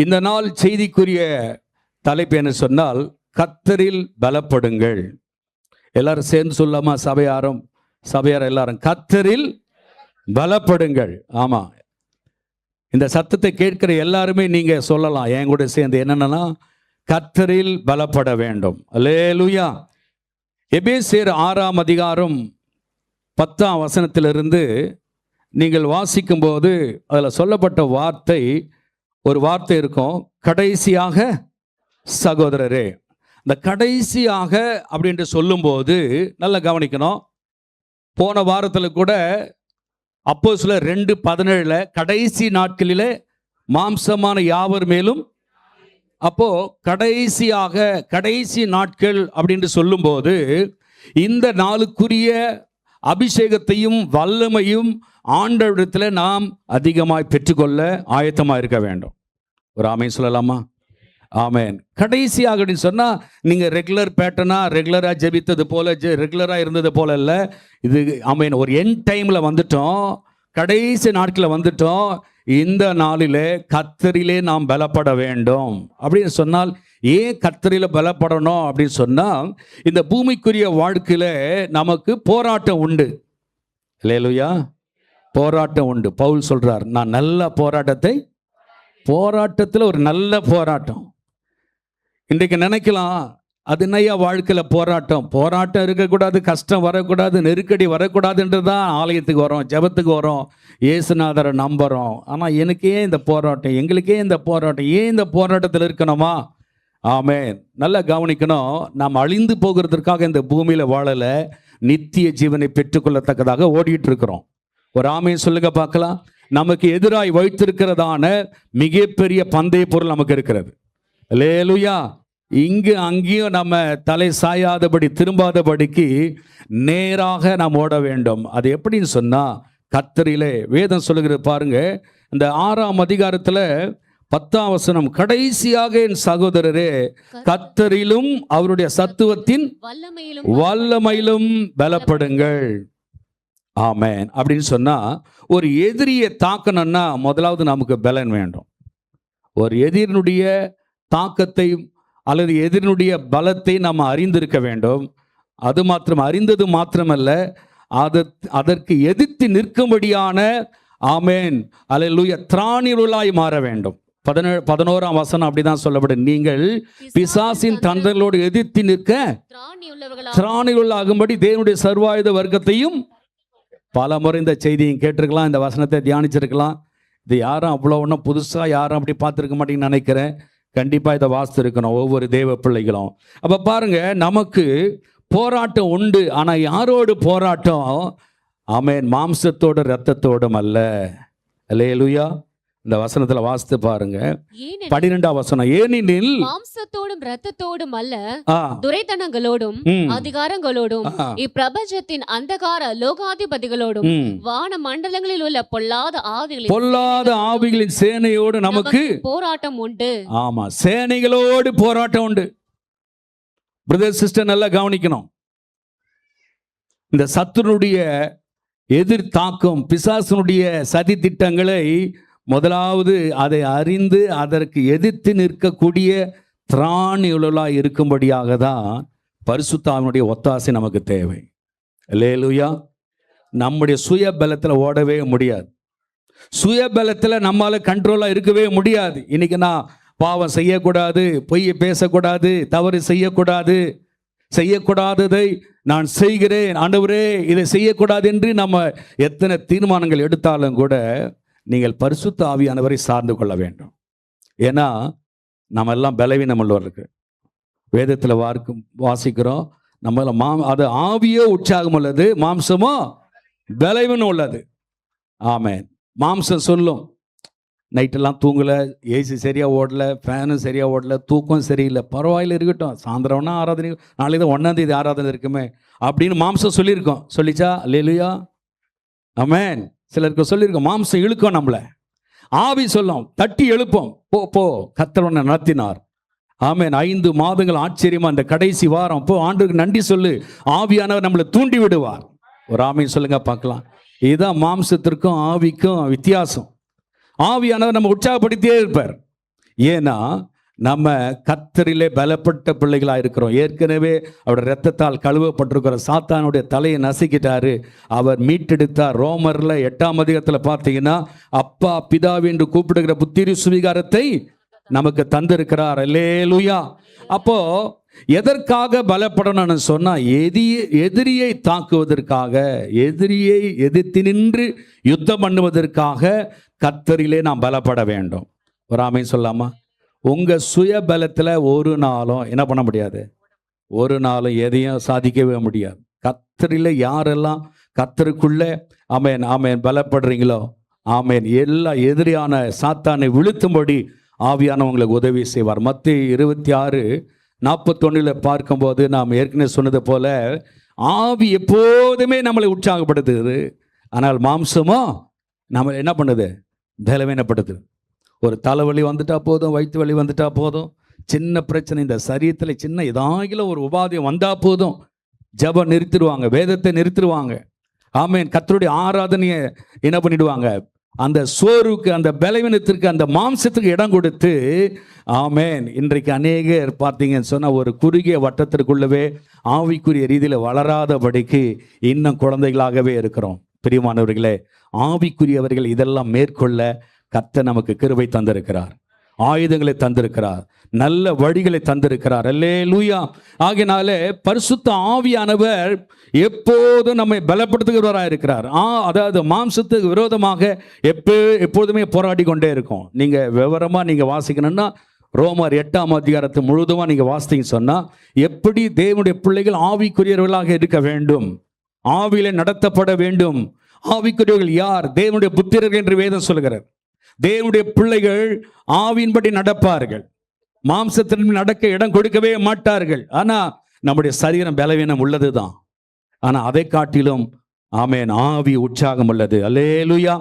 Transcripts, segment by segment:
இந்த நாள் செய்திக்குரிய தலைப்பு என்ன சொன்னால், கர்த்தரில் பலப்படுங்கள். எல்லாரும் சேர்ந்து சொல்லாமா? சபையார் எல்லாரும் கர்த்தரில் பலப்படுங்கள். ஆமா, இந்த சத்தத்தை கேட்கிற எல்லாருமே நீங்க சொல்லலாம் என் கூட சேர்ந்து, என்னன்னா கர்த்தரில் பலப்பட வேண்டும். அல்லேலூயா. எபேசியர் 6ஆம் அதிகாரம் 10ஆம் வசனத்திலிருந்து நீங்கள் வாசிக்கும் போது அதில் சொல்லப்பட்ட வார்த்தை, ஒரு வார்த்தை இருக்கும், கடைசியாக சகோதரரே. இந்த கடைசியாக அப்படின்ட்டு சொல்லும்போது நல்லா கவனிக்கணும். போன வாரத்தில் கூட அப்போஸ்தலர் 2:17 கடைசி நாட்களிலே மாம்சமான யாவர் மேலும், அப்போ கடைசியாக, கடைசி நாட்கள் அப்படின்ட்டு சொல்லும்போது இந்த நாளுக்குரிய அபிஷேகத்தையும் வல்லமையும் ஆண்டவரிடத்தில் நாம் அதிகமாய் பெற்றுக்கொள்ள ஆயத்தமாக இருக்க வேண்டும். ஒரு ஆமேன் சொல்லலாமா? ஆமேன். கடைசியாக அப்படின்னு சொன்னால் நீங்கள் ரெகுலர் பேட்டர்னாக ரெகுலராக ஜெபித்தது போல ரெகுலராக இருந்தது போல இல்லை. இது ஆமேன், ஒரு எண்ட் டைமில் வந்துட்டோம், கடைசி நாட்களில் வந்துட்டோம். இந்த நாளிலே கர்த்தரிலே நாம் பலப்பட வேண்டும் அப்படின்னு சொன்னால், ஏன் கர்த்தரில் பலப்படணும் அப்படின்னு சொன்னால், இந்த பூமிக்குரிய வாழ்க்கையில் நமக்கு போராட்டம் உண்டு. அல்லேலூயா. போராட்டம் உண்டு. பவுல் சொல்றார், நான் நல்ல போராட்டத்தில் ஒரு நல்ல போராட்டம். இன்றைக்கு நினைக்கலாம், அது என்னையா வாழ்க்கையில் போராட்டம் இருக்கக்கூடாது, கஷ்டம் வரக்கூடாது, நெருக்கடி வரக்கூடாதுன்றது தான் ஆலயத்துக்கு வரோம், ஜெபத்துக்கு வரோம், இயேசுநாதரை நம்புகிறோம். ஆனால் எனக்கே இந்த போராட்டம், எங்களுக்கே இந்த போராட்டம், ஏன் இந்த போராட்டத்தில் இருக்கணுமா? ஆமென். நல்லா கவனிக்கணும். நாம் அழிந்து போகிறதுக்காக இந்த பூமியில் வாழலை, நித்திய ஜீவனை பெற்றுக்கொள்ளத்தக்கதாக ஓடிட்டு இருக்கிறோம். ஒரு ஆமென் சொல்லுங்க பார்க்கலாம். நமக்கு எதிராய் வைத்திருக்கிறதான மிகப்பெரிய பந்தய பொருள் நமக்கு இருக்கிறது. அல்லேலூயா. இங்கு அங்கேயும் நம்ம தலை சாயாதபடி, திரும்பாதபடிக்கு நேராக நாம் ஓட வேண்டும். அது எப்படின்னு சொன்னா, கர்த்தரிலே வேதம் சொல்லுகிறது பாருங்க. இந்த 6ஆம் அதிகாரத்தில் 10ஆம் வசனம், கடைசியாக என் சகோதரரே கர்த்தரிலும் அவருடைய சத்துவத்தின் வல்லமையிலும் பலப்படுங்கள். ஆமென். அப்படின்னு சொன்னா, ஒரு எதிரியை தாக்கணும்னா முதலாவது நமக்கு பலன் வேண்டும். ஒரு எதிரினுடைய தாக்கத்தை அல்லது எதிரினுடைய பலத்தை நாம் அறிந்திருக்க வேண்டும். அது மாத்திரம் அறிந்தது மாத்திரமல்ல, அதற்கு எதிர்த்து நிற்கும்படியான ஆமென் அல்லேலூயா திராணியுள்ளாய் மாற வேண்டும். 11ஆம் வசனம் அப்படிதான் சொல்லப்படும், நீங்கள் பிசாசின் தண்டர்களோடு எதிர்த்து நிற்க திராணியுள்ளாகும்படி தேவனுடைய சர்வாயுத வர்க்கத்தையும். பல முறை இந்த செய்தியும் கேட்டிருக்கலாம், இந்த வசனத்தை தியானிச்சிருக்கலாம். இது யாரும் அவ்வளோ ஒன்றும் புதுசாக யாரும் அப்படி பார்த்துருக்க மாட்டேங்கன்னு நினைக்கிறேன். கண்டிப்பாக இதை வாசித்திருக்கணும் ஒவ்வொரு தேவ பிள்ளைகளும். அப்போ பாருங்க, நமக்கு போராட்டம் உண்டு. ஆனால் யாரோடு போராட்டம்? ஆமென், மாம்சத்தோடு இரத்தத்தோடும் அல்ல. அல்லேலூயா. இந்த வசனத்துல வாசித்து பாருங்க, 12ஆம் வசனம், ஏனெனில் மாம்சத்தோடும் இரத்தத்தோடும் அல்ல, துரைத்தனங்களோடும் அதிகாரங்களோடும் இப்பிரபஞ்சத்தின் அந்தகார லோகாதிபதிகளோடும் வான மண்டலங்களில் உள்ள பொல்லாத ஆவிகளின் சேனையோடு நமக்கு போராட்டம் உண்டு. ஆமா, சேனைகளோடு போராட்டம் உண்டு. பிரதர் சிஸ்டர் நல்லா கவனிக்கணும். இந்த சத்துருடைய எதிர் தாக்கம், பிசாசனுடைய சதி திட்டங்களை முதலாவது அதை அறிந்து அதற்கு எதிர்த்து நிற்கக்கூடிய திராணியுள்ளவர்களாய் இருக்கும்படியாக தான் பரிசுத்த ஆவியினுடைய ஒத்தாசை நமக்கு தேவை. அல்லேலூயா. நம்முடைய சுய பலத்தில் ஓடவே முடியாது. சுய பலத்தில் நம்மால் கண்ட்ரோலாக இருக்கவே முடியாது. இன்னைக்கு நான் பாவம் செய்யக்கூடாது, பொய்யை பேசக்கூடாது, தவறு செய்யக்கூடாததை நான் செய்கிறேன், ஆண்டவரே இதை செய்யக்கூடாது என்று நம்ம எத்தனை தீர்மானங்கள் எடுத்தாலும் கூட நீங்கள் பரிசுத்த ஆவியானவரை சார்ந்து கொள்ள வேண்டும். ஏன்னா நம்ம எல்லாம் பலவீனம் உள்ளவர்களுக்கு வேதத்தில் வாசிக்கிறோம். நம்ம அது ஆவியோ உற்சாகம் உள்ளது, மாம்சமோ பலவீனம் உள்ளது. ஆமென். மாம்சம் சொல்லும், நைட்டெல்லாம் தூங்கலை, ஏசி சரியாக ஓடலை, ஃபேனும் சரியாக ஓடலை, தூக்கம் சரியில்லை, பரவாயில்ல இருக்கட்டும், சாயந்தரம்னா ஆராதனை, நாளைக்கு தான் 1ஆம் தேதி ஆராதனை இருக்குமே அப்படின்னு மாம்சம் சொல்லியிருக்கோம். சொல்லிச்சா? அல்லேலூயா. ஆமென். சிலருக்கு சொல்லியிருக்கோம், மாம்சம் இழுக்கும் நம்மளை. ஆவி சொல்லும், தட்டி எழுப்போம், போ கர்த்தர் உன்னை நடத்தினார். ஆமென். 5 மாதங்கள் ஆச்சரியமா, இந்த கடைசி வாரம் போ, ஆண்டவருக்கு நன்றி சொல்லு, ஆவியானவர் நம்மளை தூண்டி விடுவார். ஒரு ஆமீன் சொல்லுங்க பார்க்கலாம். இதுதான் மாம்சத்திற்கும் ஆவிக்கும் வித்தியாசம். ஆவியானவர் நம்ம உற்சாகப்படுத்தியே இருப்பார். ஏன்னா நம்ம கர்த்தரிலே பலப்பட்ட பிள்ளைகளாக இருக்கிறோம். ஏற்கனவே அவருடைய இரத்தத்தால் கழுவப்பட்டிருக்கிற சாத்தானுடைய தலையை நசுக்கிட்டாரு, அவர் மீட்டெடுத்தார். ரோமர்ல 8ஆம் அதிகாரத்தில் பார்த்தீங்கன்னா அப்பா பிதாவி என்று கூப்பிடுகிற புத்திரி சுவிகாரத்தை நமக்கு தந்திருக்கிறார். அல்லேலூயா. அப்போ எதற்காக பலப்படணும்னு சொன்னா, எதிரியை தாக்குவதற்காக, எதிரியை எதிர்த்து நின்று யுத்தம் பண்ணுவதற்காக கர்த்தரிலே நாம் பலப்பட வேண்டும். ஒரு ஆமென் சொல்லாமா? உங்க சுய பலத்துல ஒரு நாளும் என்ன பண்ண முடியாது, ஒரு நாளும் எதையும் சாதிக்கவே முடியாது. கர்த்தரிலே யாரெல்லாம் கர்த்தருக்குள்ள ஆமென் ஆமென் பலப்படுறீங்களோ, ஆமென், எல்லா எதிரியான சாத்தானை விழுத்தும்படி ஆவியானவங்களுக்கு உதவி செய்வார். மத்தேயு 26:41 பார்க்கும்போது நாம் ஏற்கனவே சொன்னது போல ஆவி எப்போதுமே நம்மளை உற்சாகப்படுத்துது, ஆனால் மாம்சமோ நம்ம என்ன பண்ணுது, பலவீனப்படுது. ஒரு தலைவலி வந்துட்டா போதும், வயிற்று வலி வந்துட்டா போதும், சின்ன பிரச்சனை இந்த சரீரத்தில் சின்ன ஏதாகிலும் ஒரு உபாதை வந்தா போதும் ஜெபம் நிறுத்திடுவாங்க, வேதத்தை நிறுத்திடுவாங்க. ஆமென். கர்த்தருடைய ஆராதனையை என்ன பண்ணிடுவாங்க, அந்த சோர்வுக்கு, அந்த பலவீனத்திற்கு, அந்த மாம்சத்துக்கு இடம் கொடுத்து, ஆமென். இன்றைக்கு அநேகர் பார்த்தீங்கன்னு சொன்னால் ஒரு குறுகிய வட்டத்திற்குள்ளவே ஆவிக்குரிய ரீதியில் வளராதபடிக்கு இன்னும் குழந்தைகளாகவே இருக்கிறோம். பிரியமானவர்களே, ஆவிக்குரியவர்கள் இதெல்லாம் மேற்கொள்ள கர்த்தர் நமக்கு கிருபை தந்திருக்கிறார், ஆயுதங்களை தந்திருக்கிறார், நல்ல வழிகளை தந்திருக்கிறார். அல்லேலூயா. ஆகையினாலே பரிசுத்த ஆவியானவர் எப்போதும் நம்மை பலப்படுத்துகிறவராக இருக்கிறார். அதாவது மாம்சத்துக்கு விரோதமாக எப்போதுமே போராடி கொண்டே இருக்கும். நீங்கள் விவரமாக நீங்கள் வாசிக்கணும்னா ரோமர் 8ஆம் அதிகாரத்தை முழுதுமாக நீங்கள் வாசித்தீங்க சொன்னால், எப்படி தேவனுடைய பிள்ளைகள் ஆவிக்குரியவர்களாக இருக்க வேண்டும், ஆவியிலே நடத்தப்பட வேண்டும். ஆவிக்குரியவர்கள் யார்? தேவனுடைய புத்திரர்கள் என்று வேதம் சொல்கிறார். தேவனுடைய பிள்ளைகள் ஆவியின்படி நடப்பார்கள், மாம்சத்தின் நடக்க இடம் கொடுக்கவே மாட்டார்கள். ஆனா நம்முடைய சரீரம் பலவீனம் உள்ளதுதான், ஆனா அதை காட்டிலும் ஆமென் ஆவி உற்சாகம் உள்ளது. அல்லேலூயா.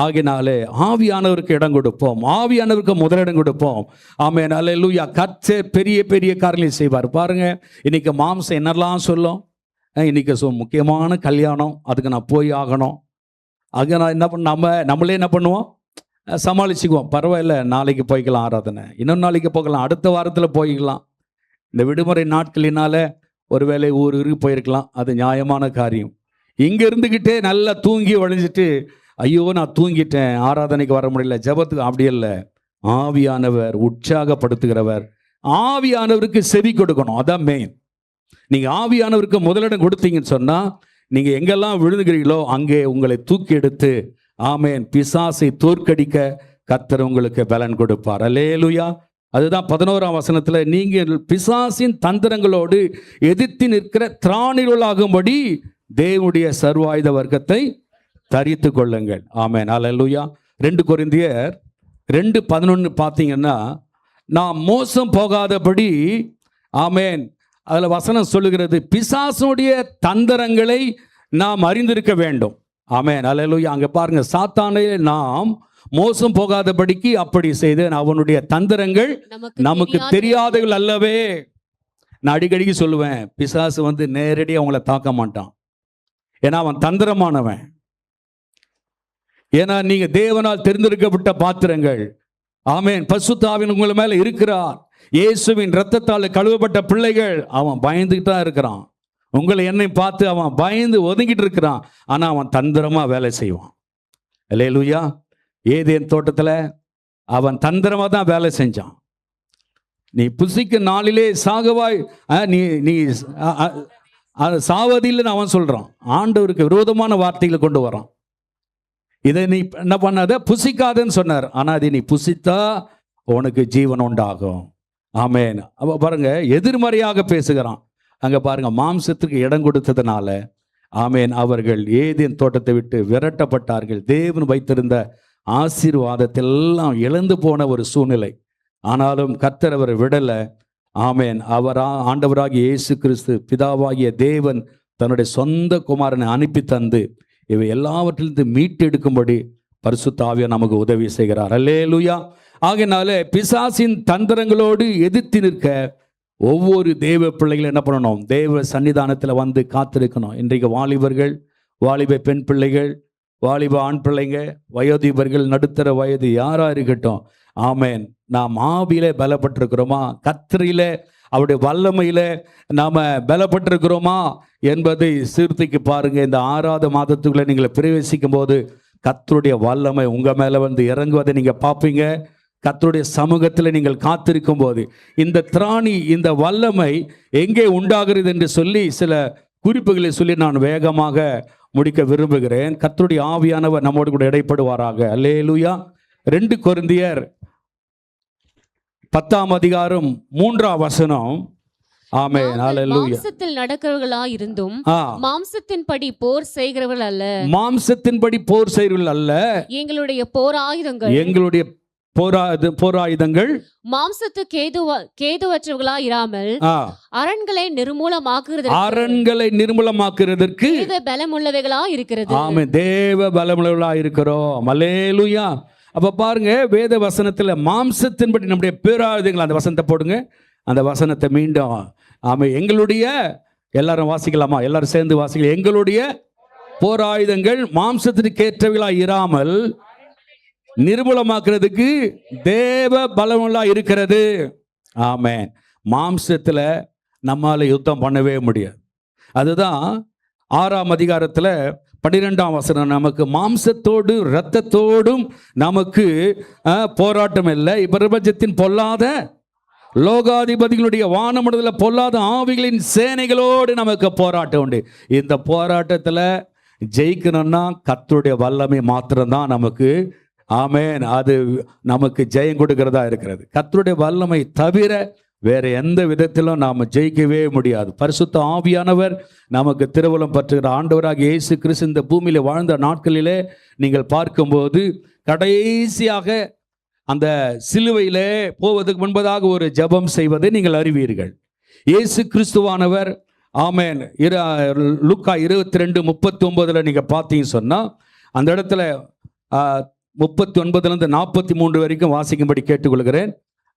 ஆகினாலே ஆவியானவருக்கு இடம் கொடுப்போம், ஆவியானவருக்கு முதலிடம் கொடுப்போம். ஆமென். அல்லேலூயா. கர்த்தர் பெரிய பெரிய காரியங்களை செய்வார். பாருங்க, இன்னைக்கு மாம்சம் என்னெல்லாம் சொல்லும், இன்னைக்கு முக்கியமான கல்யாணம், அதுக்கு நான் போய் ஆகணும். ஆக நான் என்ன பண்ண, நம்மளே என்ன பண்ணுவோம், சமாளிச்சுக்குவோம். பரவாயில்ல, நாளைக்கு போய்க்கலாம் ஆராதனை, இன்னொரு நாளைக்கு போகலாம், அடுத்த வாரத்தில் போய்க்கலாம். இந்த விடுமுறை நாட்களினால ஒருவேளை ஊருக்கு போயிருக்கலாம், அது நியாயமான காரியம். இங்கே இருந்துக்கிட்டே நல்லா தூங்கி வழிஞ்சிட்டு, ஐயோ நான் தூங்கிட்டேன், ஆராதனைக்கு வர முடியல, ஜெபத்துக்கு, அப்படி இல்லை. ஆவியானவர் உற்சாகப்படுத்துகிறவர். ஆவியானவருக்கு செவி கொடுக்கணும், அதான் மெயின். நீங்கள் ஆவியானவருக்கு முதலிடம் கொடுத்தீங்கன்னு சொன்னால், நீங்கள் எங்கெல்லாம் விழுந்துக்கிறீங்களோ அங்கே உங்களை தூக்கி எடுத்து, ஆமென், பிசாசை தோற்கடிக்க கர்த்தர் உங்களுக்கு பலன் கொடுப்பார். அல்லேலூயா. அதுதான் 11ஆம் வசனத்தில், நீங்கள் பிசாசின் தந்திரங்களோடு எதிர்த்து நிற்கிற திராணிகளாகும்படி தேவனுடைய சர்வாயுத வர்க்கத்தை தரித்து கொள்ளுங்கள். ஆமென். அல்லேலூயா. 2 கொரிந்தியர் 2:11 பார்த்தீங்கன்னா, நாம் மோசம் போகாதபடி, ஆமென், அதில் வசனம் சொல்லுகிறது, பிசாசுடைய தந்திரங்களை நாம் அறிந்திருக்க வேண்டும். ஆமென். அல்லேலூயா. அங்கே பாருங்க, சாத்தானே நாம் மோசம் போகாதபடிக்கு அப்படி செய்து அவனுடைய தந்திரங்கள் நமக்கு தெரியாதவர்கள் அல்லவே. நான் அடிக்கடிக்கு சொல்லுவேன், பிசாசு நேரடியாக அவங்கள தாக்க மாட்டான், ஏன்னா அவன் தந்திரமானவன். ஏன்னா நீங்க தேவனால் தெரிந்திருக்கப்பட்ட பாத்திரங்கள். ஆமென். பரிசுத்த ஆவியானவர் உங்கள் மேல இருக்கிறார். இயேசுவின் இரத்தத்தால் கழுவப்பட்ட பிள்ளைகள். அவன் பயந்துகிட்டு தான் இருக்கிறான், உங்களை என்னை பார்த்து அவன் பயந்து ஒதுங்கிட்டு இருக்கிறான். ஆனா அவன் தந்திரமா வேலை செய்வான். அல்லேலூயா. ஏதேன் தோட்டத்தில் அவன் தந்திரமா தான் வேலை செஞ்சான். நீ புசிக்க நாளிலே சாகவாய், நீ சாவதில்லைன்னு அவன் சொல்றான். ஆண்டவருக்கு விரோதமான வார்த்தைகளை கொண்டு வரான். இதை நீ என்ன பண்ணாத, புசிக்காதன்னு சொன்னார். ஆனா அதை நீ புசித்தா உனக்கு ஜீவன் உண்டாகும். ஆமென். அப்ப பாருங்க, எதிர்மறையாக பேசுகிறான். அங்க பாருங்க, மாம்சத்துக்கு இடம் கொடுத்ததுனால, ஆமென், அவர்கள் ஏதேன் தோட்டத்தை விட்டு விரட்டப்பட்டார்கள். தேவன் வைத்திருந்த ஆசீர்வாதத்தெல்லாம் இழந்து போன ஒரு சூழ்நிலை. ஆனாலும் கர்த்தர் அவரை விடல. ஆமென். ஆண்டவராகிய இயேசு கிறிஸ்து, பிதாவாகிய தேவன் தன்னுடைய சொந்த குமாரனை அனுப்பி தந்து இவை எல்லாவற்றிலிருந்து மீட்டெடுக்கும்படி பரிசுத்த ஆவியானவர் நமக்கு உதவி செய்கிறார். அல்லேலூயா. ஆகையினால பிசாசின் தந்திரங்களோடு எதிர்த்து நிற்க ஒவ்வொரு தேவ பிள்ளைகளும் என்ன பண்ணணும், தேவ சன்னிதானத்தில் வந்து காத்திருக்கணும். இன்றைக்கு வாலிபர்கள், வாலிப பெண் பிள்ளைகள், வாலிப ஆண் பிள்ளைங்க, வயோதிபர்கள், நடுத்தர வயது யாரா இருக்கட்டும், ஆமென். நாம் ஆவியிலே பலப்பட்டிருக்கிறோமா, கர்த்தரிலே அவருடைய வல்லமையில நாம பலப்பட்டிருக்கிறோமா என்பதை சீர்தூக்கி பாருங்க. இந்த 6வது மாதத்துக்குள்ள நீங்கள் பிரவேசிக்கும் போது கர்த்தருடைய வல்லமை உங்க மேல வந்து இறங்குவதை நீங்க பார்ப்பீங்க. கர்த்தருடைய சமூகத்தில் நீங்கள் காத்திருக்கும் போது இந்த திராணி, இந்த வல்லமை எங்கே உண்டாகிறது என்று சொல்லி சில குறிப்புகளை சொல்லி நான் வேகமாக முடிக்க விரும்புகிறேன். கர்த்தருடைய ஆவியானவர் நம்மோடு கூட இடைப்படுவாராக. அல்லேலூயா. 2 கொரிந்தியர் 10ஆம் அதிகாரம் 3ஆம் வசனம். ஆமென். அல்லேலூயா. மாம்சத்தில் நடக்கிறவர்களா இருந்தும் மாம்சத்தின்படி போர் செய்கிறவர்கள் அல்ல. மாம்சத்தின்படி போர் செய்கிறவர்கள் அல்ல. எங்களுடைய போர் ஆயுதங்கள், எங்களுடைய போராயுதங்கள் மாம்சத்துக்கு கேதுவற்றவர்களா இராமல் அரண்களை நிர்மூலமாக்குறதற்கு பலமுள்ளவைகளா இருக்கிறது. ஆமென். தேவ பலமுள்ளவர்களா இருக்கிறோம். அல்லேலூயா. அப்ப பாருங்க, வேத வசனத்துல மாம்சத்தின்படி நம்முடைய பேராயுதங்கள், அந்த வசனத்தை போடுங்க, அந்த வசனத்தை மீண்டும். ஆமென். எங்களுடைய, எல்லாரும் வாசிக்கலாமா? எல்லாரும் சேர்ந்து வாசிக்கலாம். எங்களுடைய போராயுதங்கள் மாம்சத்திற்கு ஏற்றவைகளா இராமல் நிர்மூலமாக்குறதுக்கு தேவ பலமுள்ளா இருக்கிறது. ஆமென். மாம்சத்துல நம்மால யுத்தம் பண்ணவே முடியாது. அதுதான் 6ஆம் அதிகாரத்துல 12ஆம் வசனம். நமக்கு மாம்சத்தோடு இரத்தத்தோடும் நமக்கு போராட்டம் இல்லை, பிரபஞ்சத்தின் பொல்லாத லோகாதிபதிகளுடைய வானமண்டல பொல்லாத ஆவிகளின் சேனைகளோடு நமக்கு போராட்டம் உண்டு. இந்த போராட்டத்துல ஜெயிக்கணும்னா கர்த்தருடைய வல்லமை மாத்திரம்தான் நமக்கு, ஆமென், அது நமக்கு ஜெயம் கொடுக்கிறதா இருக்கிறது. கர்த்தருடைய வல்லமை தவிர வேற எந்த விதத்திலும் நாம் ஜெயிக்கவே முடியாது. பரிசுத்த ஆவியானவர் நமக்கு திருவுளம் பற்றுகிற ஆண்டவராக இயேசு கிறிஸ்து இந்த பூமியில வாழ்ந்த நாட்களிலே நீங்கள் பார்க்கும்போது கடைசியாக அந்த சிலுவையிலே போவதற்கு முன்பதாக ஒரு ஜெபம் செய்வதை நீங்கள் அறிவீர்கள். இயேசு கிறிஸ்துவானவர், ஆமென், லூக்கா 22:39 நீங்க பார்த்தீங்கன்னு சொன்னா அந்த இடத்துல 39 43 வரைக்கும் வாசிக்கும்படி கேட்டுக்கொள்கிறேன்.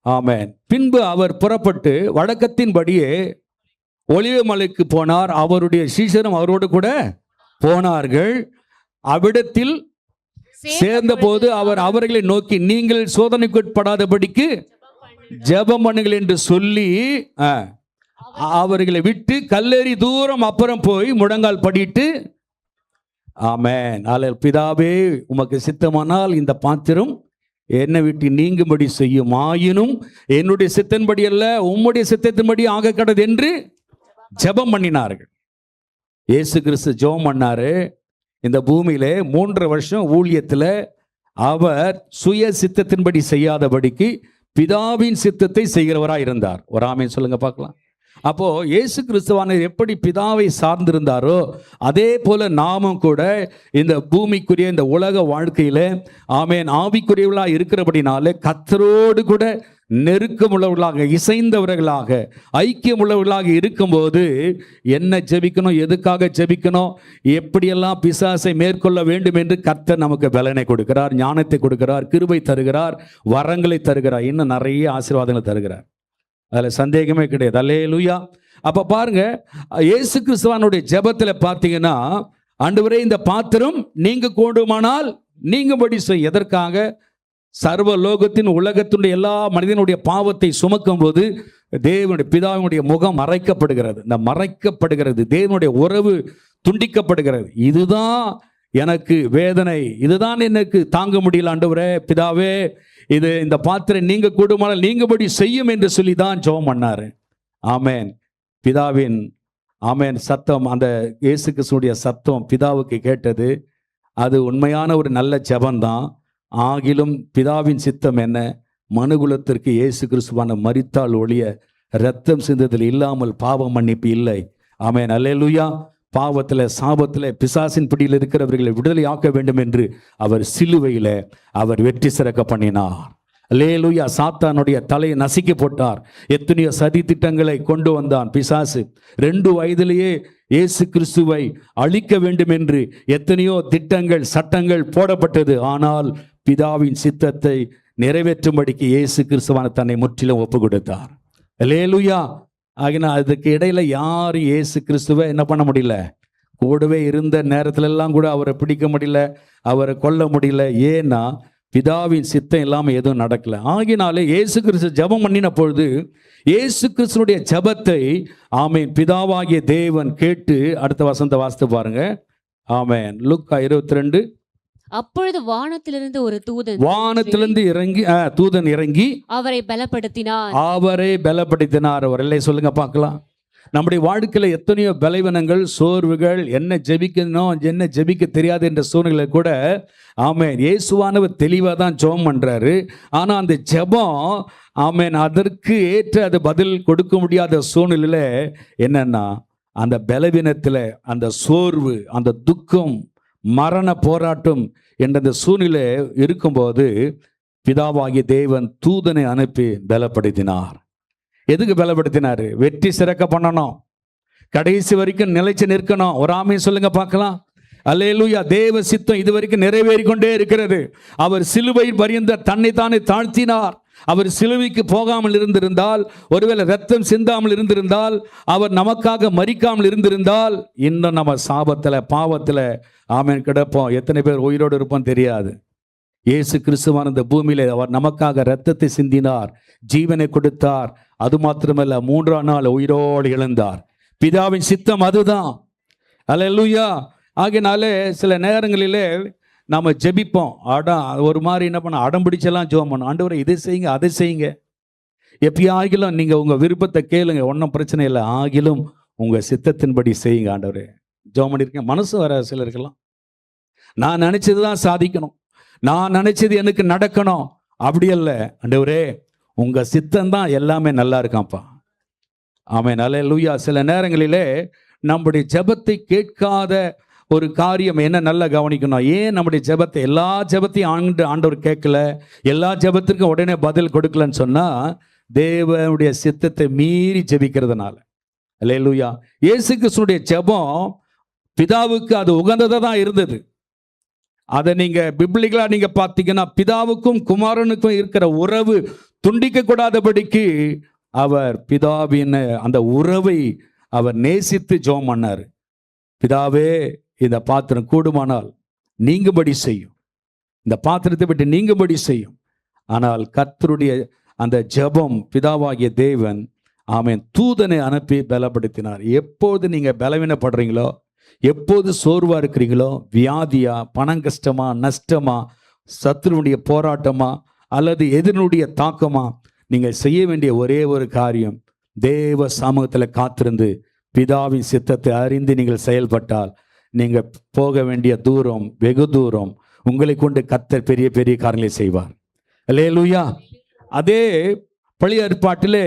ஆமென். பின்பு அவர் புறப்பட்டு வழக்கத்தின்படியே ஒலிவ மலைக்கு போனார். அவருடைய சீஷரும் அவரோடு கூட போனார்கள். அவ்விடத்தில் சேர்ந்த போது அவர் அவர்களை நோக்கி, நீங்கள் சோதனைக்குட்படாதபடிக்கு ஜெபம் பண்ணுங்கள் என்று சொல்லி அவர்களை விட்டு கல்லெறி தூரம் அப்புறம் போய் முழங்கால் படிட்டு, ஆமென், பிதாவே உமக்கு சித்தமானால் இந்த பாத்திரம் என்னை விட்டு நீங்கும்படி செய்யும், ஆயினும் என்னுடைய சித்தன்படி அல்ல உம்முடைய சித்தத்தின்படி ஆக கடது என்று ஜெபம் பண்ணினார்கள். இயேசு கிறிஸ்து ஜெபம் பண்ணாரு. இந்த பூமியிலே 3 வருஷம் ஊழியத்தில் அவர் சுய சித்தத்தின்படி செய்யாதபடிக்கு பிதாவின் சித்தத்தை செய்கிறவராக இருந்தார். ஒரு ஆமென் சொல்லுங்க பார்க்கலாம். அப்போ இயேசு கிறிஸ்துவானவர் எப்படி பிதாவை சார்ந்திருந்தாரோ அதே போல நாமும் கூட இந்த பூமிக்குரிய இந்த உலக வாழ்க்கையில, ஆமென், ஆவிக்குரியவர்களாக இருக்கிறபடினாலே கர்த்தரோடு கூட நெருக்கமுள்ளவர்களாக, இசைந்தவர்களாக, ஐக்கியமுள்ளவர்களாக இருக்கும்போது என்ன ஜெபிக்கணும், எதுக்காக ஜெபிக்கணும், எப்படியெல்லாம் பிசாசை மேற்கொள்ள வேண்டும் என்று கர்த்தர் நமக்கு பலனை கொடுக்கிறார், ஞானத்தை கொடுக்கிறார், கிருபை தருகிறார், வரங்களை தருகிறார், இன்னும் நிறைய ஆசீர்வாதங்களை தருகிறார். அதில் சந்தேகமே கிடையாது. அல்லேலூயா. அப்போ பாருங்க, இயேசு கிறிஸ்துவானுடைய ஜெபத்தில் பார்த்தீங்கன்னா, ஆண்டவரே இந்த பாத்திரம் நீங்க கூடுமானால் நீங்கும்படி செய். எதற்காக? சர்வ லோகத்தின் உலகத்தினுடைய எல்லா மனிதனுடைய பாவத்தை சுமக்கும் போது தேவனுடைய பிதாவினுடைய முகம் மறைக்கப்படுகிறது. இந்த மறைக்கப்படுகிறது, தேவனுடைய உறவு துண்டிக்கப்படுகிறது. இதுதான் எனக்கு வேதனை, இதுதான் எனக்கு தாங்க முடியல ஆண்டவரே, பிதாவே இது இந்த பாத்திரம் நீங்க கூடுமானால் நீங்கபடி செய்யும் என்று சொல்லி தான் ஜெபம் பண்ணாரு. ஆமென். பிதாவின், ஆமென், சத்தம், அந்த இயேசு கிறிஸ்துடைய சத்தம் பிதாவுக்கு கேட்டது. அது உண்மையான ஒரு நல்ல ஜெபம்தான். ஆகிலும் பிதாவின் சித்தம் என்ன? மனுகுலத்திற்கு இயேசு கிறிஸ்துவான மரித்தால் ஒழிய இரத்தம் சிந்ததில் இல்லாமல் பாவ மன்னிப்பு இல்லை. ஆமென். அல்லேலூயா. பாவத்தில், சாபத்தில், பிசாசின் பிடியில் இருக்கிறவர்களை விடுதலை ஆக்க வேண்டும் என்று அவர் சிலுவையில் அவர் வெற்றி சிறக்க பண்ணினார். அல்லேலூயா. சாத்தானுடைய தலையை நசுக்கி போட்டார். எத்தனையோ சதி திட்டங்களை கொண்டு வந்தான் பிசாசு. 2 வயதிலேயே இயேசு கிறிஸ்துவை அழிக்க வேண்டும் என்று எத்தனையோ திட்டங்கள், சட்டங்கள் போடப்பட்டது. ஆனால் பிதாவின் சித்தத்தை நிறைவேற்றும்படிக்கு இயேசு கிறிஸ்துவான தன்னை முற்றிலும் ஒப்பு கொடுத்தார். அல்லேலூயா. ஆகினா அதுக்கு இடையில யாரும் இயேசு கிறிஸ்துவை என்ன பண்ண முடியல, கூடவே இருந்த நேரத்துல எல்லாம் கூட அவரை பிடிக்க முடியல, அவரை கொல்ல முடியல. ஏன்னா பிதாவின் சித்தம் இல்லாமல் எதுவும் நடக்கல. ஆகினாலே இயேசு கிறிஸ்து ஜெபம் பண்ணின பொழுது இயேசு கிறிஸ்துனுடைய ஜெபத்தை ஆமென் பிதாவாகிய தேவன் கேட்டு, அடுத்த வசனத்தை வாசித்து பாருங்க. ஆமென். லூக்கா 22. அப்பொழுது வானத்திலிருந்து ஒரு தூதன் இறங்கி அவரை பலப்படுத்தினார். அவர் இல்லை சொல்லுங்க பார்க்கலாம். நம்முடைய வாழ்க்கையில் எத்தனையோ பலவீனங்கள், சோர்வுகள், என்ன ஜெபிக்கணும் என்ன ஜெபிக்க தெரியாது என்ற சூழ்நிலை கூட ஆமென் இயேசுவானவர் தெளிவாக தான் ஜெபம் பண்றாரு. ஆனால் அந்த ஜெபம் ஆமென் அதற்கு ஏற்ற அது பதில் கொடுக்க முடியாத சூழ்நிலையில் என்னன்னா, அந்த பலவீனத்தில், அந்த சோர்வு, அந்த துக்கம், மரண போராட்டம் என்ற அந்த சூழ்நிலை இருக்கும்போது பிதாவாகிய தேவன் தூதனை அனுப்பி பலப்படுத்தினார். எதுக்கு பலப்படுத்தினார்? வெற்றி சிறக்க பண்ணணும், கடைசி வரைக்கும் நிலைச்சு நிற்கணும். ஒரு ஆமென் சொல்லுங்க பார்க்கலாம். அல்லேலூயா. தேவ சித்தம் இதுவரைக்கும் நிறைவேறி கொண்டே இருக்கிறது. அவர் சிலுவை பரியந்த தன்னை தானே தாழ்த்தினார். அவர் சிலுவைக்கு போகாமல் இருந்திருந்தால், ஒருவேளை ரத்தம் சிந்தாமல் இருந்திருந்தால், அவர் நமக்காக மரிக்காமல் இருந்திருந்தால், இன்னும் நம்ம சாபத்தில் பாவத்தில் ஆமென் கிடப்போம். எத்தனை பேர் உயிரோடு இருப்போம் தெரியாது. இயேசு கிறிஸ்துவான இந்த பூமியில அவர் நமக்காக இரத்தத்தை சிந்தினார், ஜீவனை கொடுத்தார். அது மாத்திரமல்ல, 3ஆம் நாள் உயிரோடு எழுந்தார். பிதாவின் சித்தம் அதுதான். அல்லேலூயா. ஆகினாலே சில நேரங்களிலே நம்ம ஜெபிப்போம், ஒரு மாதிரி என்ன பண்ண அடம்பிடிச்செல்லாம் ஜெபம் பண்ணோம். ஆண்டவரே இதை செய்யுங்க அதை செய்யுங்க. எப்பயாகிலும் நீங்கள் உங்கள் விருப்பத்தை கேளுங்க, ஒன்றும் பிரச்சனை இல்லை, ஆகிலும் உங்கள் சித்தத்தின்படி செய்யுங்க ஆண்டவரே. ஜெபம் பண்ணியிருக்கேன். மனசு வர சிலருக்கெல்லாம் நான் நினைச்சது தான் சாதிக்கணும், நான் நினைச்சது எனக்கு நடக்கணும், அப்படி அல்ல. ஆண்டவரே உங்கள் சித்தம் தான் எல்லாமே நல்லா இருக்கான்ப்பா. ஆமென். அல்லேலூயா. சில நேரங்களிலே நம்முடைய ஜெபத்தை கேட்காத ஒரு காரியம் என்ன நல்லா கவனிக்கணும். ஏன் நம்முடைய ஜெபத்தை, எல்லா ஜெபத்தையும் ஆண்டவர் கேட்கல, எல்லா ஜெபத்திற்கும் உடனே பதில் கொடுக்கலன்னு சொன்னால், தேவனுடைய சித்தத்தை மீறி ஜெபிக்கிறதுனால. அல்லேலூயா. இயேசு கிறிஸ்துடைய ஜெபம் பிதாவுக்கு அது உகந்ததாக தான் இருந்தது. அதை நீங்கள் பிப்ளிக்கலாக நீங்கள் பார்த்தீங்கன்னா, பிதாவுக்கும் குமாரனுக்கும் இருக்கிற உறவு துண்டிக்க கூடாதபடிக்கு அவர் பிதாவின் அந்த உறவை அவர் நேசித்து ஜெபம் பண்ணார். பிதாவே இந்த பாத்திரம் கூடுமானால் நீங்கும்படி செய்யும், இந்த பாத்திரத்தை விட்டு நீங்கும்படி செய்யும். ஆனால் கர்த்தருடைய அந்த ஜெபம் பிதாவாகிய தேவன் ஆமென் தூதனை அனுப்பி பலப்படுத்தினார். எப்போது நீங்கள் பலவீனப்படுறீங்களோ, எப்போது சோர்வாக இருக்கிறீங்களோ, வியாதியா, பணம் கஷ்டமா, நஷ்டமா, சத்துருடைய போராட்டமா, அல்லது எதிரினுடைய தாக்கமா, நீங்கள் செய்ய வேண்டிய ஒரே ஒரு காரியம், தேவ சமூகத்தில் காத்திருந்து பிதாவின் சித்தத்தை அறிந்து நீங்கள் செயல்பட்டால், நீங்கள் போக வேண்டிய தூரம் வெகு தூரம். உங்களை கொண்டு கர்த்தர் பெரிய பெரிய காரியங்களை செய்வார். அல்லேலூயா. அதே பழைய ஏற்பாட்டில்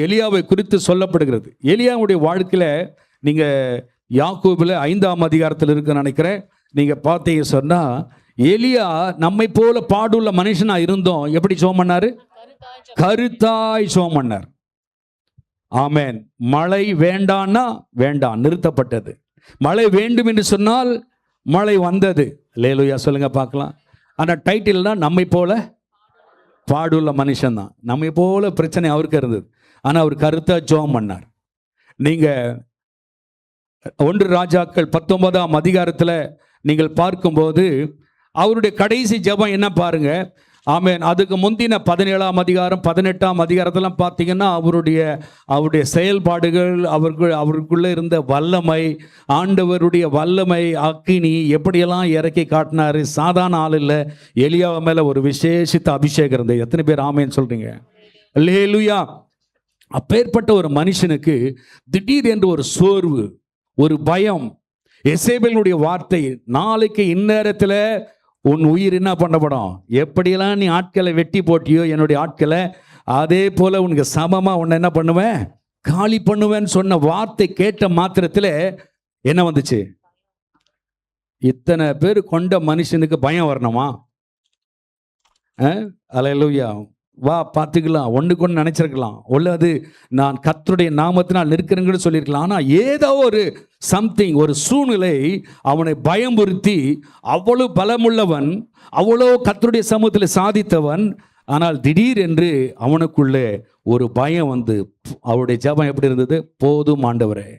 எலியாவை குறித்து சொல்லப்படுகிறது. எலியாவுடைய வாழ்க்கையில் நீங்கள் யாக்கோபில் 5ஆம் அதிகாரத்தில் இருக்குன்னு நினைக்கிறேன், நீங்கள் பார்த்தீங்க சொன்னால், எலியா நம்மை போல பாடுள்ள மனுஷனா இருந்தோம். எப்படி ஜெபம் பண்ணாரு? கருத்தாய் ஜெபம் பண்ணார். ஆமென். மழை வேண்டான்னா வேண்டாம், நிறுத்தப்பட்டது. மழை வேண்டும் என்று சொன்னால் மழை வந்தது. அல்லேலூயா சொல்லுங்க பார்க்கலாம். ஆனால் டைட்டில்னா நம்மை போல பாடுள்ள மனுஷன் தான். நம்மை போல பிரச்சனை அவருக்கு இருந்தது, ஆனால் அவர் கருத்தா ஜெபம் பண்ணார். நீங்கள் 1 ராஜாக்கள் 19ஆம் அதிகாரத்தில் நீங்கள் பார்க்கும்போது அவருடைய கடைசி ஜெபம் என்ன பாருங்க. ஆமென். அதுக்கு முந்தின 17ஆம் அதிகாரம் 18ஆம் அதிகாரத்தெல்லாம் பார்த்தீங்கன்னா அவருடைய செயல்பாடுகள், அவருக்குள்ளே இருந்த வல்லமை, ஆண்டவருடைய வல்லமை, அக்கினி எப்படியெல்லாம் இறக்கி காட்டினாரு. சாதாரண ஆள் இல்லை. எலியாவை மேலே ஒரு விசேஷித்த அபிஷேகம் இருந்தது. எத்தனை பேர் ஆமென் சொல்றீங்க? அல்லேலூயா. அப்பேற்பட்ட ஒரு மனுஷனுக்கு திடீர் என்று ஒரு சோர்வு, ஒரு பயம். எசேபேலுடைய வார்த்தை, நாளைக்கு இந்நேரத்தில் உன் உயிர் என்ன பண்ணப்படும், எப்படியெல்லாம் நீ ஆட்களை வெட்டி போட்டியோ என்னுடைய ஆட்களை, அதே போல உனக்கு சமமா உன்னை என்ன பண்ணுவேன், காலி பண்ணுவேன்னு சொன்ன வார்த்தை கேட்ட மாத்திரத்தில் என்ன வந்துச்சு? இத்தனை பேர் கொண்ட மனுஷனுக்கு பயம் வரணுமா? அல்லேலூயா. வா பார்த்துக்கலாம், ஒன்றுக்கு ஒன்று நினைச்சிருக்கலாம், உள்ளது நான் கர்த்தருடைய நாமத்தினால் நிற்கிறேன்னு சொல்லியிருக்கலாம். ஆனால் ஏதோ ஒரு சம்திங், ஒரு சூழ்நிலை அவனை பயமுறுத்தி, அவ்வளோ பலமுள்ளவன், அவ்வளோ கர்த்தருடைய சமூகத்தில் சாதித்தவன், ஆனால் திடீர் என்று அவனுக்குள்ளே ஒரு பயம் வந்து, அவருடைய ஜெபம் எப்படி இருந்தது? போதும் ஆண்டவரே.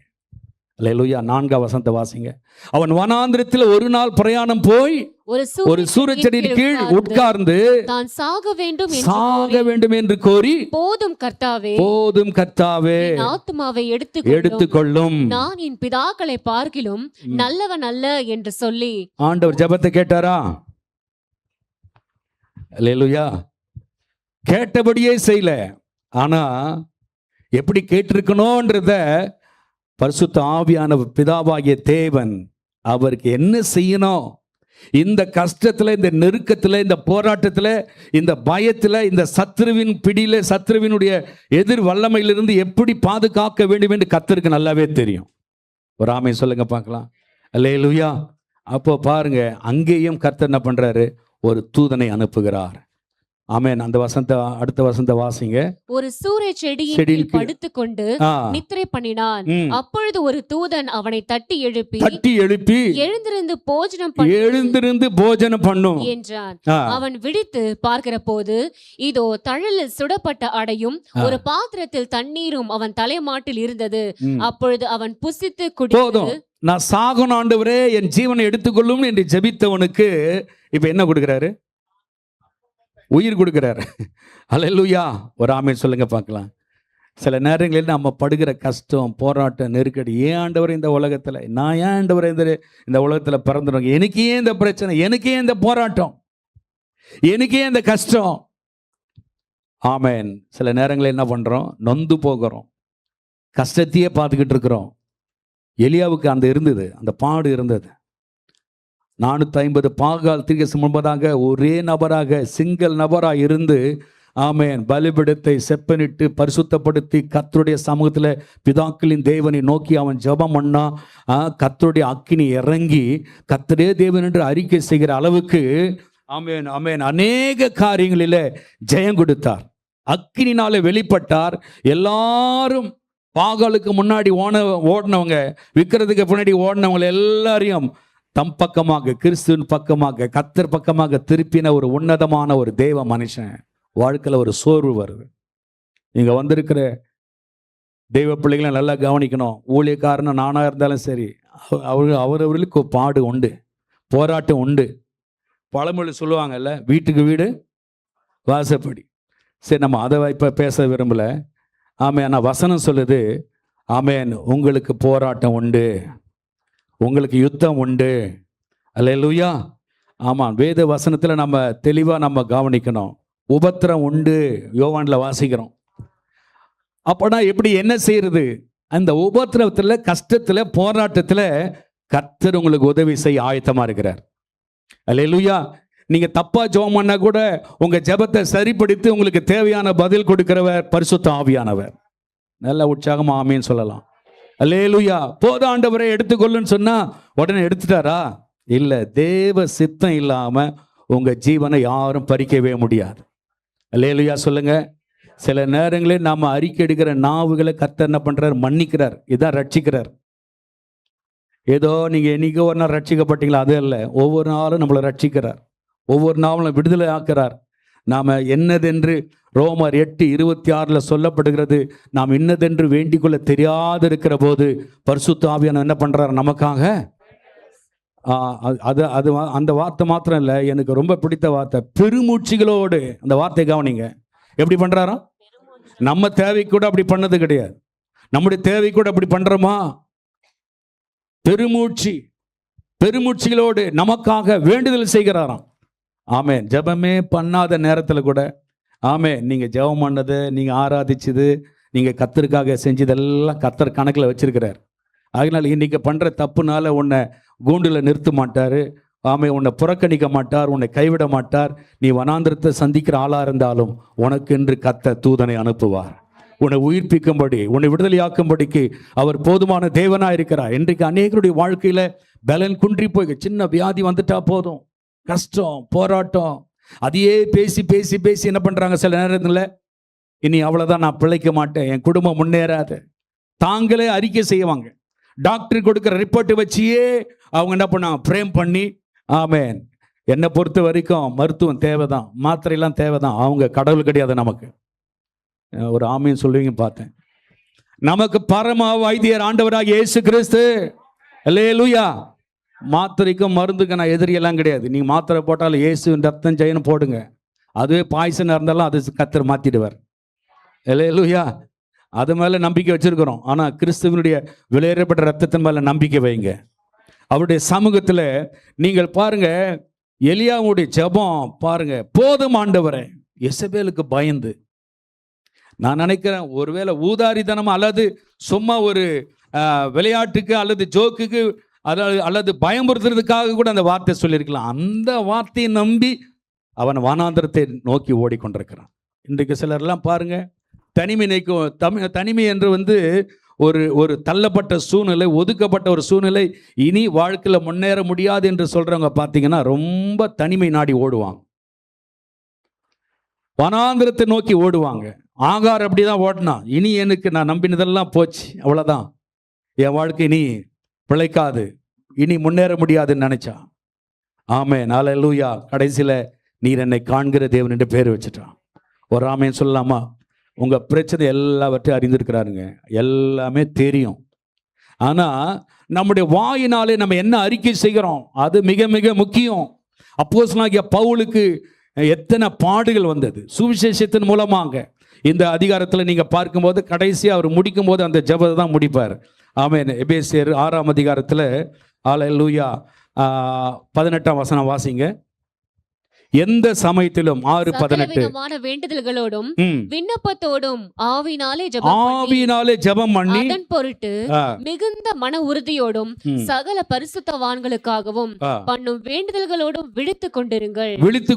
அல்லேலூயா. 4ஆம் வசனத்தை வாசிங்க. அவன் வனாந்திரத்தில் ஒரு நாள் பிரயாணம் போய் ஒரு சூரச்செடியின் கீழ் உட்கார்ந்து தான் சாக வேண்டும் என்று கோரி, போதும் கர்த்தாவே என் ஆத்துமாவை எடுத்துக்கொள்ளும், நான் என் பிதாக்களை பார்க்கிலும் நல்லவன் அல்ல என்று சொல்லி. ஆண்டவர் ஜெபத்தை கேட்டாரா? அல்லேலூயா. கேட்டபடியே செய்யல. ஆனா எப்படி கேட்டிருக்கணும்ன்றத பரிசுத்த ஆவியான பிதாவாகிய தேவன் அவருக்கு என்ன செய்யணும், இந்த கஷ்டத்துல, இந்த நெருக்கத்துல, இந்த போராட்டத்துல, இந்த பயத்துல, இந்த சத்ருவின் பிடியில, சத்ருவினுடைய எதிர் வல்லமையிலிருந்து எப்படி பாதுகாக்க வேண்டும் என்று கர்த்தருக்கு நல்லாவே தெரியும். ஒரு ஆமென் சொல்லுங்க பார்க்கலாம். அல்லேலூயா. அப்போ பாருங்க, அங்கேயும் கர்த்தர் என்ன பண்றாரு? ஒரு தூதனை அனுப்புகிறார். ஆமென். அந்த வசனத்தை, அடுத்த வசனத்தை வாசிங்க. ஒரு சூரச் செடியில் படுத்துக்கொண்டு நித்திரை பண்ணினான். அப்பொழுது ஒரு தூதன் அவனை தட்டி எழுப்பி எழுந்திருந்து போஜனம் பண்ணும் என்றான். அவன் விழித்து பார்க்கிற போது இதோ தழலில் சுடப்பட்ட அடையும் ஒரு பாத்திரத்தில் தண்ணீரும் அவன் தலைமாட்டில் இருந்தது. அப்பொழுது அவன் புசித்து குடித்து, நான் சாகணும் ஆண்டவரே, என் ஜீவனை எடுத்துக்கொள்ளும் என்று ஜெபித்தவனுக்கு இப்ப என்ன கொடுக்கிறாரு? உயிர் கொடுக்கிறாரு. அல்லேலூயா. ஒரு ஆமென் சொல்லுங்க பார்க்கலாம். சில நேரங்களில் நம்ம படுகிற கஷ்டம், போராட்டம், நெருக்கடி, ஏன் ஆண்டவர் இந்த உலகத்தில், நான் ஏன் ஆண்டவர் இந்த உலகத்தில் பிறந்துடுங்க, எனக்கு ஏன் இந்த பிரச்சனை, எனக்கு ஏன் இந்த போராட்டம், எனக்கு ஏன் இந்த கஷ்டம்? ஆமென். சில நேரங்களில் என்ன பண்ணுறோம்? நொந்து போகிறோம், கஷ்டத்தையே பார்த்துக்கிட்டு இருக்கிறோம். எலியாவுக்கு அந்த பாடு இருந்தது. 450 பாகால் தீர்க்கதரிசி முன்பதாக ஒரே நபராக, சிங்கிள் நபராக இருந்து, ஆமென், பலிபீடத்தை செப்பனிட்டு பரிசுத்தப்படுத்தி கர்த்தருடைய சமூகத்தில் பிதாக்களின் தேவனை நோக்கி அவன் ஜெபம் பண்ணா. கர்த்தருடைய அக்கினி இறங்கி கர்த்தரே தேவன் என்று அறிக்கை செய்கிற அளவுக்கு, ஆமென் ஆமென், அநேக காரியங்களில் ஜெயம் கொடுத்தார். அக்கினினாலே வெளிப்பட்டார். எல்லாரும் பாகாலுக்கு முன்னாடி ஓடினவங்க, விற்கிறதுக்கு முன்னாடி ஓடினவங்க எல்லாரையும் தம் பக்கமாக, கிறிஸ்துவின் பக்கமாக, கர்த்தர் பக்கமாக திருப்பின ஒரு உன்னதமான ஒரு தேவ மனுஷன் வாழ்க்கையில் ஒரு சோர்வு வருது. நீங்க வந்திருக்கிற தெய்வ பிள்ளைகளை நல்லா கவனிக்கணும். ஊழியக்காரன் நானாக இருந்தாலும் சரி, அவரவர்களுக்கு பாடு உண்டு, போராட்டம் உண்டு. பழமொழி சொல்லுவாங்கல்ல, வீட்டுக்கு வீடு வாசப்படி. சரி, நம்ம அதை இப்போ பேச விரும்பல. ஆமென். ஆனால் வசனம் சொல்லுது, ஆமென், உங்களுக்கு போராட்டம் உண்டு, உங்களுக்கு யுத்தம் உண்டு. அல்லேலூயா. ஆமாம், வேத வசனத்தில் நம்ம தெளிவாக நம்ம கவனிக்கணும். உபத்திரம் உண்டு, யோவான்ல வாசிக்கிறோம். அப்போனா எப்படி, என்ன செய்யறது? அந்த உபத்திரவத்தில், கஷ்டத்தில், போராட்டத்தில் கர்த்தர் உங்களுக்கு உதவி செய்ய ஆயத்தமாக இருக்கிறார். அல்லேலூயா. நீங்கள் தப்பாக ஜெபம் பண்ணா கூட உங்கள் ஜெபத்தை சரிப்படுத்தி உங்களுக்கு தேவையான பதில் கொடுக்கிறவர் பரிசுத்த ஆவியானவர். நல்ல உற்சாகமாக ஆமீன் சொல்லலாம். அல்லேலூயா. போத ஆண்டவரை எடுத்துக்கொள்ளுன்னு சொன்னா உடனே எடுத்துட்டாரா? இல்லை. தேவ சித்தம் இல்லாம உங்க ஜீவனை யாரும் பறிக்கவே முடியாது. அல்லேலூயா சொல்லுங்க. சில நேரங்களில் நாம அறிக்கை எடுக்கிற நாவுகளை கர்த்தர் என்ன பண்றார்? மன்னிக்கிறார். இதான் ரட்சிக்கிறார். ஏதோ நீங்க என்னைக்கோ ஒரு நாள் ரட்சிக்கப்பட்டீங்களா, அது இல்லை. ஒவ்வொரு நாளும் நம்மளை ரட்சிக்கிறார், ஒவ்வொரு நாளும் விடுதலை ஆக்கிறார். நாம என்னதென்று ரோமர் 8:26 சொல்லப்படுகிறது. நாம் இன்னதென்று வேண்டிக் கொள்ள தெரியாது இருக்கிற போது பரிசுத்த ஆவியானவர் என்ன பண்றார்? நமக்காக அந்த வார்த்தை மாத்திரம் இல்லை, எனக்கு ரொம்ப பிடித்த வார்த்தை பெருமூச்சிகளோடு. அந்த வார்த்தை கவனிங்க. எப்படி பண்றாரா? நம்ம தேவை கூட அப்படி பண்ணது கிடையாது. நம்முடைய தேவை கூட அப்படி பண்றோமா? பெருமூச்சிகளோடு நமக்காக வேண்டுதல் செய்கிறாராம். ஆமென். ஜெபமே பண்ணாத நேரத்தில் கூட, ஆமென், நீங்கள் ஜெபம் பண்ணது, நீங்கள் ஆராதிச்சது, நீங்கள் கர்த்தருக்காக செஞ்சதெல்லாம் கர்த்தர் கணக்கில் வச்சிருக்கிறார். அதனால் இன்னைக்கு பண்ணுற தப்புனால உன்னை கூண்டில் நிறுத்த மாட்டார். ஆமென். உன்னை புறக்கணிக்க மாட்டார், உன்னை கைவிட மாட்டார். நீ வனாந்திரத்தை சந்திக்கிற ஆளாக இருந்தாலும் உனக்கென்று கர்த்தர் தூதனை அனுப்புவார். உன்னை உயிர்ப்பிக்கும்படி, உன்னை விடுதலையாக்கும்படிக்கு அவர் போதுமான தேவனாக இருக்கிறார். இன்றைக்கு அநேகருடைய வாழ்க்கையில் பலன் குன்றி போய் சின்ன வியாதி வந்துட்டா போதும், கஷ்டம், போராட்டம், அதையே பேசி பேசி பேசி என்ன பண்றாங்க? சில நேரத்தில் இனி அவ்வளவுதான், நான் பிழைக்க மாட்டேன், என் குடும்பம் முன்னேறாது, தாங்களே அறிக்கை செய்வாங்க. டாக்டர் கொடுக்கிற ரிப்போர்ட் வச்சியே அவங்க என்ன பண்ணாங்க? பிரேம் பண்ணி, ஆமென், என்னை பொறுத்த வரைக்கும் மருத்துவம் தேவைதான், மாத்திரையெல்லாம் தேவைதான், அவங்க கடவுள் கிடையாது நமக்கு. ஒரு ஆமீன் சொல்லுவீங்க பார்த்தேன். நமக்கு பரம வைத்தியர் ஆண்டவராக இயேசு கிறிஸ்து. அல்லேலூயா. மாத்திரைக்கும் மருந்துக்கு நான் எதிரியெல்லாம் கிடையாது. நீங்க மாத்திரை போட்டாலும் இயேசு ரத்தம் ஜெயன்னு போடுங்க. அதுவே பாய்சனாக இருந்தாலும் அது கர்த்தர் மாத்திடுவார். அல்லேலூயா. அது மேல நம்பிக்கை வச்சிருக்கிறோம். ஆனா கிறிஸ்துவனுடைய விலையேறப்பட்ட ரத்தத்தின் மேல நம்பிக்கை வைங்க. அவருடைய சமூகத்தில் நீங்கள் பாருங்க, எலியாவுடைய ஜெபம் பாருங்க, போதும் ஆண்டவரே. எசபேலுக்கு பயந்து, நான் நினைக்கிறேன் ஒருவேளை ஊதாரித்தனம் அல்லது சும்மா ஒரு விளையாட்டுக்கு அல்லது ஜோக்குக்கு அல்லது பயமுறுத்துறதுக்காக கூட அந்த வார்த்தை சொல்லியிருக்கலாம். அந்த வார்த்தையை நம்பி அவன் வனாந்திரத்தை நோக்கி ஓடிக்கொண்டிருக்கிறான். இன்றைக்கு சிலர்லாம் பாருங்க, தனிமை என்று ஒரு தள்ளப்பட்ட சூழ்நிலை, ஒதுக்கப்பட்ட ஒரு சூழ்நிலை, இனி வாழ்க்கையில் முன்னேற முடியாது என்று சொல்றவங்க பார்த்தீங்கன்னா ரொம்ப தனிமை நாடி ஓடுவாங்க, வனாந்திரத்தை நோக்கி ஓடுவாங்க. ஆகார் அப்படிதான் ஓடினா. இனி எனக்கு நான் நம்பினதெல்லாம் போச்சு, அவ்வளோதான், என் வாழ்க்கை இனி பிழைக்காது, இனி முன்னேற முடியாதுன்னு நினைச்சா. ஆமென், அல்லேலூயா. கடைசியில் நீர் என்னை காண்கிற தேவன் என்று பேர் வச்சுட்டான். ஒரு ஆமென் சொல்லலாமா? உங்க பிரச்சனை எல்லாவற்றையும் அறிந்திருக்கிறாருங்க, எல்லாமே தெரியும். ஆனா நம்முடைய வாயினாலே நம்ம என்ன அறிக்கை செய்கிறோம் அது மிக மிக முக்கியம். அப்போஸ்தலனாகிய பவுலுக்கு எத்தனை பாடுகள் வந்தது சுவிசேஷத்தின் மூலமாக. இந்த அதிகாரத்தில் நீங்க பார்க்கும்போது கடைசியாக அவர் முடிக்கும் போது அந்த ஜெபத்தை தான் முடிப்பார். ஆமென். எபேசியர் 6ஆம் அதிகாரத்தில் அல்லேலூயா 18ஆம் வசனம் வாசிங்க. எந்த சமயத்திலும் 6:18 வேண்டுதல்களோடும் விண்ணப்பத்தோடும் ஆவினாலே ஜெபம் பண்ணி அதன் பொருட்டு மிகுந்த மன உறுதியோடும் சகல பரிசுத்தவான்களுக்காகவும் பண்ணும் வேண்டுதல்களோடும் விழித்துக்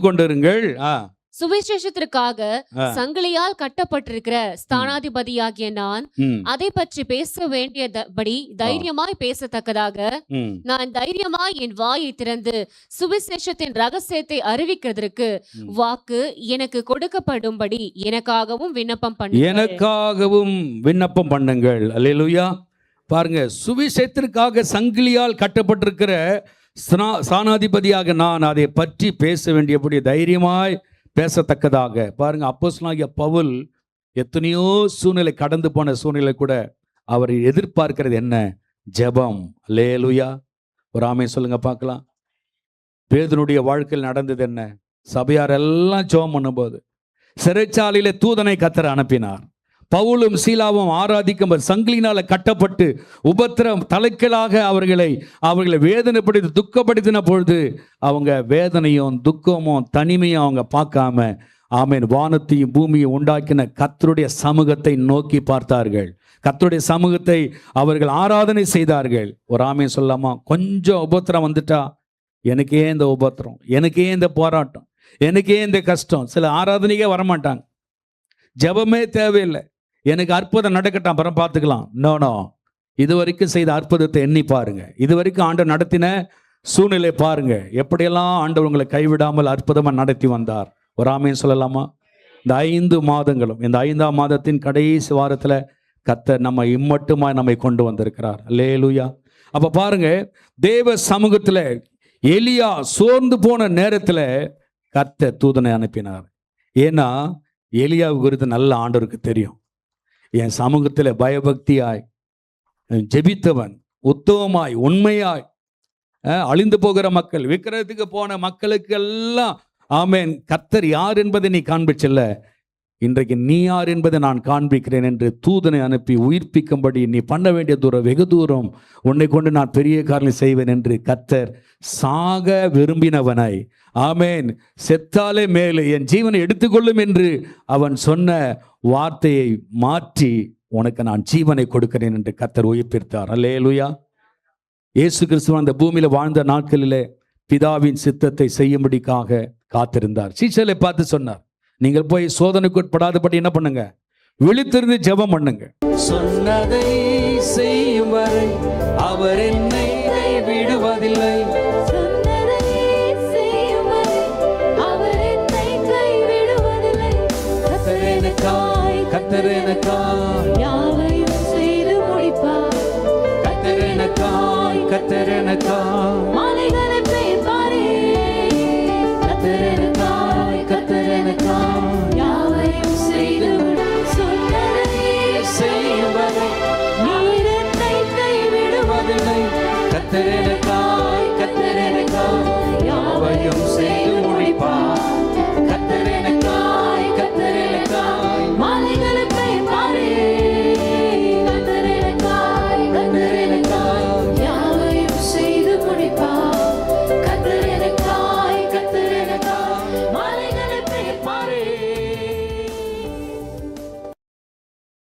கொண்டிருங்கள். சுவிசேஷத்திற்காக சங்கிலியால் கட்டப்பட்டிருக்கிற ஸ்தானாதிபதியாகிய நான் அதை பற்றி பேச வேண்டியபடி தைரியமாய் பேசத்தக்கதாக நான் தைரியமாய் என் வாயை திறந்து சுவிசேஷத்தின் ரகசியத்தை அறிவிக்கிறதற்கு வாக்கு எனக்கு கொடுக்கப்படும்படி எனக்காகவும் விண்ணப்பம் பண்ணுங்கள். அல்லேலூயா. பாருங்க, சுவிசேஷத்திற்காக சங்கிலியால் கட்டப்பட்டிருக்கிற ஸ்தானாதிபதியாக நான் அதை பற்றி பேச வேண்டியபடி தைரியமாய் பேசத்தக்கதாக. பாருங்க, அப்போஸ்தலனாகிய பவுல் எத்தனையோ சூழ்நிலை கடந்து போன சூழ்நிலை கூட அவர் எதிர்பார்க்கிறது என்ன? ஜெபம். அல்லேலூயா. ஒரு ஆமென் சொல்லுங்க பார்க்கலாம். பேதுருடைய வாழ்க்கையில் நடந்தது என்ன? சபையார் எல்லாம் ஜெபம் பண்ணும்போது சிறைச்சாலையில தூதனை கர்த்தர் அனுப்பினார். பவுலும் சீலாவும் ஆராதிக்கும் சங்கிலினால கட்டப்பட்டு உபத்திரம் தலைக்கலாக அவர்களை வேதனைப்படுத்தி துக்கப்படுத்தின பொழுது அவங்க வேதனையும் துக்கமும் தனிமையும் அவங்க பார்க்காம ஆமென் வானத்தையும் பூமியை உண்டாக்கின கர்த்தருடைய சமூகத்தை நோக்கி பார்த்தார்கள். கர்த்தருடைய சமூகத்தை அவர்கள் ஆராதனை செய்தார்கள். ஒரு ஆமென் சொல்லாமா? கொஞ்சம் உபத்திரம் வந்துட்டா எனக்கே இந்த உபத்திரம், எனக்கே இந்த போராட்டம், எனக்கே இந்த கஷ்டம், சில ஆராதனைக்கே வரமாட்டாங்க. ஜெபமே தேவையில்லை, எனக்கு அற்புதம் நடக்கட்டும் அப்புறம் பார்த்துக்கலாம். நோ, இதுவரைக்கும் செய்த அற்புதத்தை எண்ணி பாருங்க. இதுவரைக்கும் ஆண்டவர் நடத்தின சூழ்நிலை பாருங்க, எப்படியெல்லாம் ஆண்டவர் உங்களை கைவிடாமல் அற்புதமாக நடத்தி வந்தார். ஒரு ஆமென் சொல்லலாமா? இந்த 5 மாதங்களும், இந்த 5ஆம் மாதத்தின் கடைசி வாரத்தில் கர்த்தர் நம்ம இம்மட்டுமா நம்மை கொண்டு வந்திருக்கிறார். அல்லேலூயா. அப்ப பாருங்க, தேவ சமூகத்தில் எலியா சோர்ந்து போன நேரத்தில் கர்த்தர் தூதனை அனுப்பினார். ஏன்னா எலியாவு குறித்து நல்ல ஆண்டவருக்கு தெரியும். என் சமூகத்தில் பயபக்தியாய் ஜெபித்தவன், உத்தமமாய் உண்மையாய் அழிந்து போகிற மக்கள், விக்கிரகத்துக்கு போன மக்களுக்கெல்லாம் ஆமென் கர்த்தர் யார் என்பதை நீ காண்பிச்சல்ல, இன்றைக்கு நீ யார் என்பதை நான் காண்பிக்கிறேன் என்று தூதனை அனுப்பி உயிர்ப்பிக்கும்படி நீ பண்ண வேண்டிய தூரம் வெகு தூரம், உன்னை கொண்டு நான் பெரிய காரியம் செய்வேன் என்று கர்த்தர் சாக விரும்பினவனை ஆமென் செத்தாலே மேலே என் ஜீவனை எடுத்துக்கொள்ளும் என்று அவன் சொன்ன வார்த்தையை மாற்றி உனக்கு நான் ஜீவனை கொடுக்கிறேன் என்று கர்த்தர் உயிர்ப்பித்தார். அல்லேலூயா. இயேசு கிறிஸ்து அந்த பூமியில வாழ்ந்த நாட்களிலே பிதாவின் சித்தத்தை செய்யும்படிக்காக காத்திருந்தார். சீஷர்களை பார்த்து சொன்னார், நீங்கள் போய் சோதனைக்கு உட்படாதபடி என்ன பண்ணுங்க? விழித்திருந்து ஜெபம் பண்ணுங்க. சொன்னதை செய்யும் வரை அவர் என்னை விடுவதில்லை. கர்த்தர் எனக்காய்